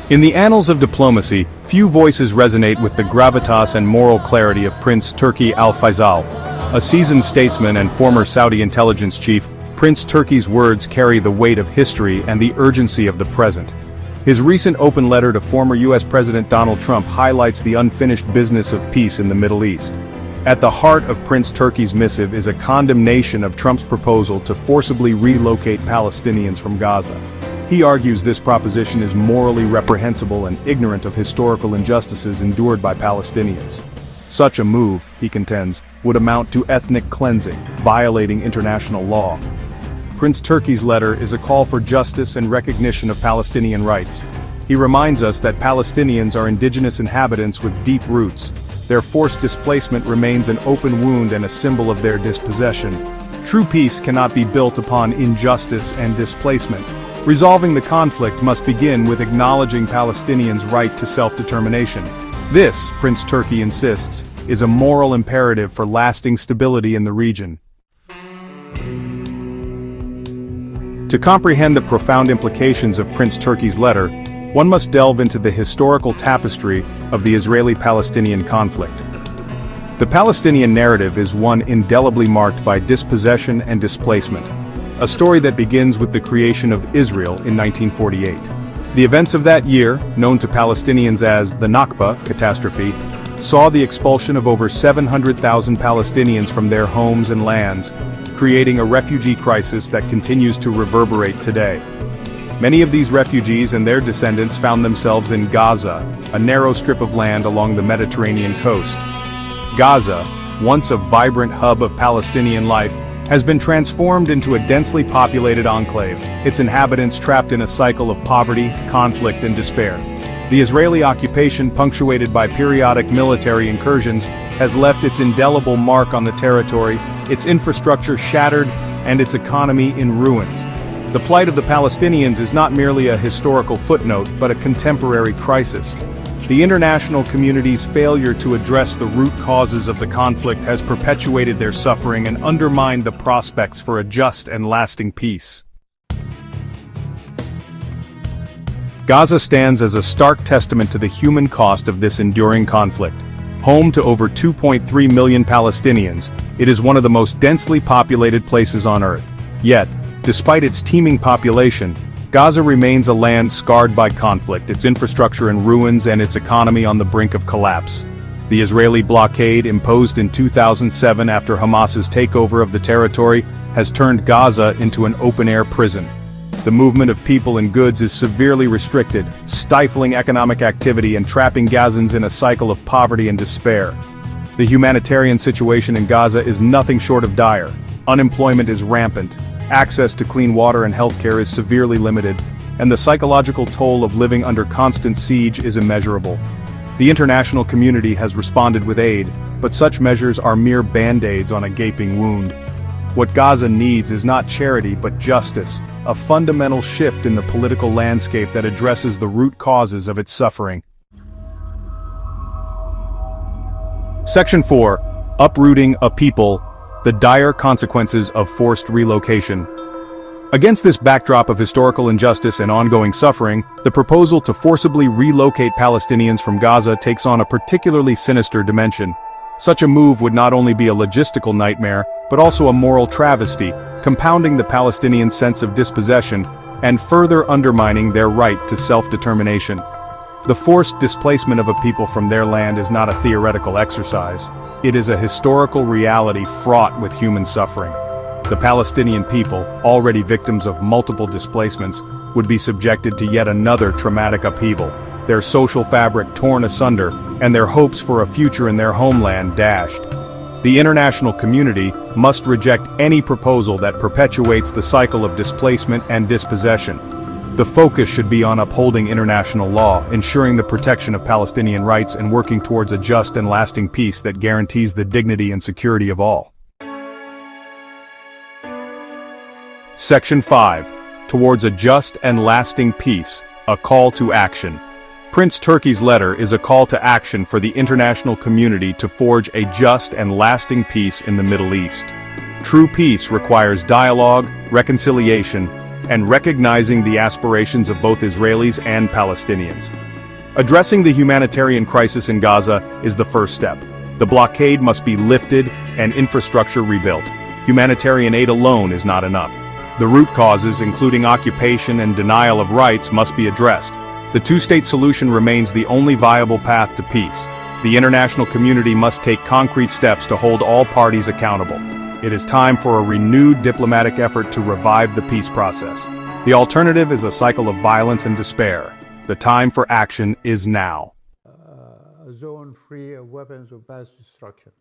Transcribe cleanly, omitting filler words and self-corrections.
In the annals of diplomacy, few voices resonate with the gravitas and moral clarity of Prince Turky Al-Faisal. A seasoned statesman and former Saudi intelligence chief, Prince Turky's words carry the weight of history and the urgency of the present. His recent open letter to former U.S. President Donald Trump highlights the unfinished business of peace in the Middle East. At the heart of Prince Turky's missive is a condemnation of Trump's proposal to forcibly relocate Palestinians from Gaza. He argues this proposition is morally reprehensible and ignorant of historical injustices endured by Palestinians. Such a move, he contends, would amount to ethnic cleansing, violating international law. Prince Turky's letter is a call for justice and recognition of Palestinian rights. He reminds us that Palestinians are indigenous inhabitants with deep roots. Their forced displacement remains an open wound and a symbol of their dispossession. True peace cannot be built upon injustice and displacement. Resolving the conflict must begin with acknowledging Palestinians' right to self-determination. This, Prince Turky insists, is a moral imperative for lasting stability in the region. To comprehend the profound implications of Prince Turky's letter, one must delve into the historical tapestry of the Israeli-Palestinian conflict. The Palestinian narrative is one indelibly marked by dispossession and displacement, a story that begins with the creation of Israel in 1948. The events of that year, known to Palestinians as the Nakba catastrophe, saw the expulsion of over 700,000 Palestinians from their homes and lands, creating a refugee crisis that continues to reverberate today. Many of these refugees and their descendants found themselves in Gaza, a narrow strip of land along the Mediterranean coast. Gaza, once a vibrant hub of Palestinian life, has been transformed into a densely populated enclave, its inhabitants trapped in a cycle of poverty, conflict, and despair. The Israeli occupation, punctuated by periodic military incursions, has left its indelible mark on the territory, its infrastructure shattered, and its economy in ruins. The plight of the Palestinians is not merely a historical footnote, but a contemporary crisis. The international community's failure to address the root causes of the conflict has perpetuated their suffering and undermined the prospects for a just and lasting peace. Gaza stands as a stark testament to the human cost of this enduring conflict. Home to over 2.3 million Palestinians, it is one of the most densely populated places on Earth. Yet, despite its teeming population, Gaza remains a land scarred by conflict, its infrastructure in ruins and its economy on the brink of collapse. The Israeli blockade, imposed in 2007 after Hamas's takeover of the territory, has turned Gaza into an open-air prison. The movement of people and goods is severely restricted, stifling economic activity and trapping Gazans in a cycle of poverty and despair. The humanitarian situation in Gaza is nothing short of dire. Unemployment is rampant. Access to clean water and healthcare is severely limited, and the psychological toll of living under constant siege is immeasurable. The international community has responded with aid, but such measures are mere band-aids on a gaping wound. What Gaza needs is not charity but justice, a fundamental shift in the political landscape that addresses the root causes of its suffering. Section 4. Uprooting a people. The dire consequences of forced relocation. Against this backdrop of historical injustice and ongoing suffering, the proposal to forcibly relocate Palestinians from Gaza takes on a particularly sinister dimension. Such a move would not only be a logistical nightmare, but also a moral travesty, compounding the Palestinian sense of dispossession and further undermining their right to self-determination. The forced displacement of a people from their land is not a theoretical exercise. It is a historical reality fraught with human suffering. The Palestinian people, already victims of multiple displacements, would be subjected to yet another traumatic upheaval, their social fabric torn asunder, and their hopes for a future in their homeland dashed. The international community must reject any proposal that perpetuates the cycle of displacement and dispossession. The focus should be on upholding international law, ensuring the protection of Palestinian rights, and working towards a just and lasting peace that guarantees the dignity and security of all. Section 5. Towards a just and lasting peace, a call to action. Prince Turky's letter is a call to action for the international community to forge a just and lasting peace in the Middle East. True peace requires dialogue, reconciliation, and recognizing the aspirations of both Israelis and Palestinians. Addressing the humanitarian crisis in Gaza is the first step. The blockade must be lifted and infrastructure rebuilt. Humanitarian aid alone is not enough. The root causes, including occupation and denial of rights, must be addressed. The two-state solution remains the only viable path to peace. The international community must take concrete steps to hold all parties accountable. It is time for a renewed diplomatic effort to revive the peace process. The alternative is a cycle of violence and despair. The time for action is now. A zone free of weapons of mass destruction.